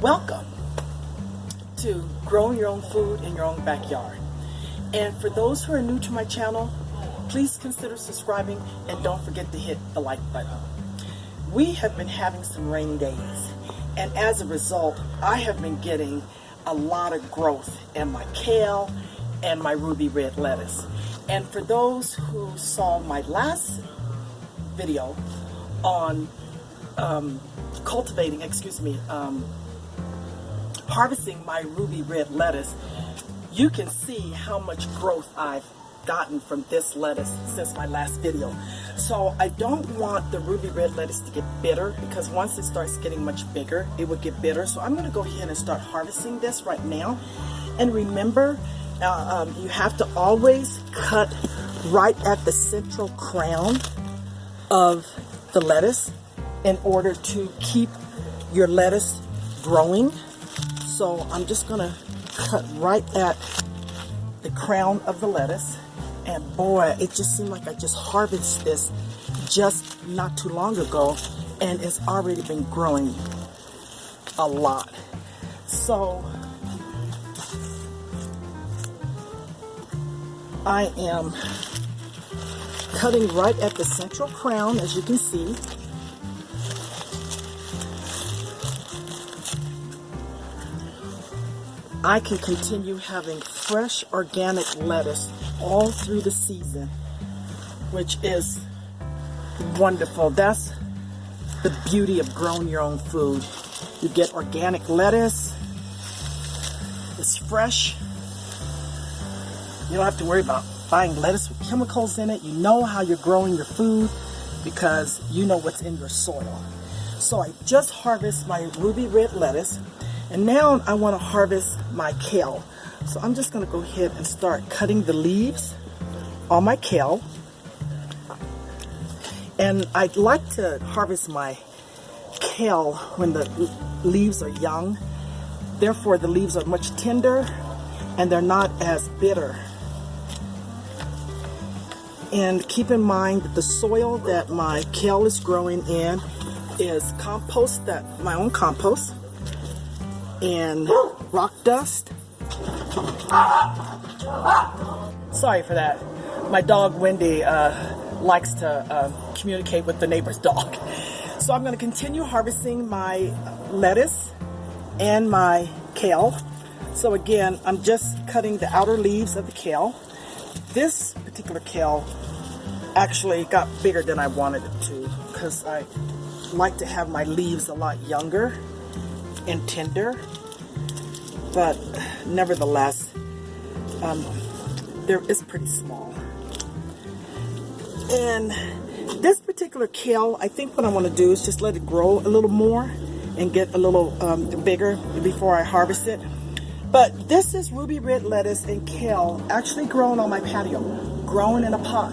Welcome to growing your own food in your own backyard. And for those who are new to my channel, please consider subscribing and don't forget to hit the like button. We have been having some rainy days, and as a result, I have been getting a lot of growth in my kale and my ruby red lettuce. And for those who saw my last video on harvesting my ruby red lettuce, you can see how much growth I've gotten from this lettuce since my last video. So I don't want the ruby red lettuce to get bitter, because once it starts getting much bigger, it will get bitter. So I'm going to go ahead and start harvesting this right now. And remember, you have to always cut right at the central crown of the lettuce in order to keep your lettuce growing. So I'm just going to cut right at the crown of the lettuce. And boy, it just seemed like I just harvested this just not too long ago, and it's already been growing a lot. So I am cutting right at the central crown, as you can see. I can continue having fresh organic lettuce all through the season, which is wonderful. That's the beauty of growing your own food. You get organic lettuce, it's fresh. You don't have to worry about buying lettuce with chemicals in it. You know how you're growing your food because you know what's in your soil. So I just harvested my ruby red lettuce, and now I want to harvest my kale. So I'm just going to go ahead and start cutting the leaves on my kale. And I'd like to harvest my kale when the leaves are young. Therefore, the leaves are much tender and they're not as bitter. And keep in mind that the soil that my kale is growing in is compost, my own compost, and rock dust. Sorry for that. My dog Wendy likes to communicate with the neighbor's dog. So I'm going to continue harvesting my lettuce and my kale. So again, I'm just cutting the outer leaves of the kale. This particular kale actually got bigger than I wanted it to, because I like to have my leaves a lot younger and tender, but nevertheless, it's pretty small. And this particular kale, I think what I want to do is just let it grow a little more and get a little bigger before I harvest it. But this is ruby red lettuce and kale actually grown on my patio, grown in a pot.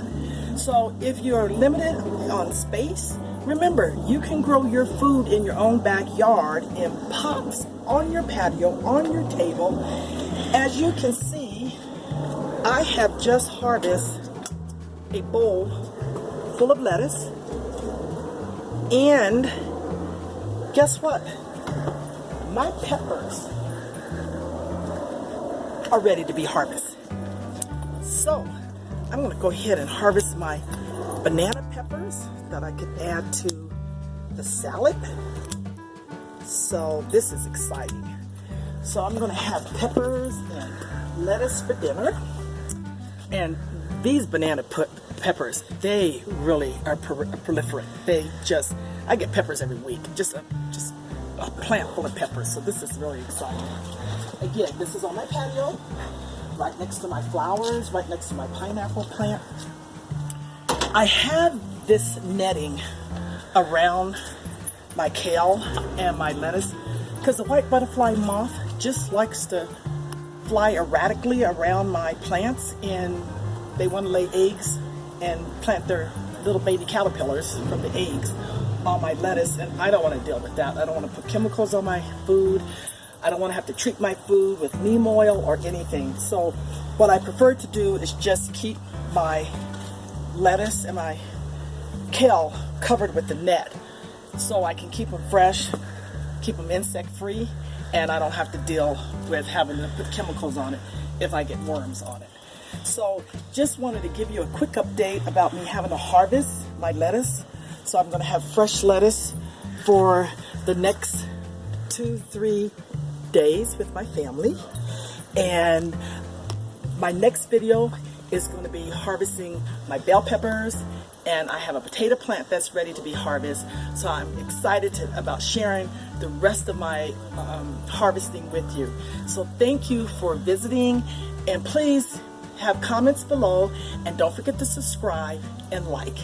So if you're limited on space, remember, you can grow your food in your own backyard in pots, on your patio, on your table. As you can see, I have just harvested a bowl full of lettuce. And guess what? My peppers are ready to be harvested. So I'm going to go ahead and harvest my banana peppers that I could add to the salad. So this is exciting. So I'm going to have peppers and lettuce for dinner. And these banana peppers, they really are proliferate. I get peppers every week. Just a plant full of peppers. So this is really exciting. Again, this is on my patio, right next to my flowers, right next to my pineapple plant. I have this netting around my kale and my lettuce because the white butterfly moth just likes to fly erratically around my plants, and they want to lay eggs and plant their little baby caterpillars from the eggs on my lettuce, and I don't want to deal with that. I don't want to put chemicals on my food. I don't want to have to treat my food with neem oil or anything. So what I prefer to do is just keep my lettuce and my kale covered with the net so I can keep them fresh, keep them insect free, and I don't have to deal with having to put chemicals on it if I get worms on it. So just wanted to give you a quick update about me having to harvest my lettuce. So I'm going to have fresh lettuce for the next 2-3 days with my family. And my next video is going to be harvesting my bell peppers, and I have a potato plant that's ready to be harvested. So I'm excited about sharing the rest of my harvesting with you. So thank you for visiting, and please have comments below, and don't forget to subscribe and like.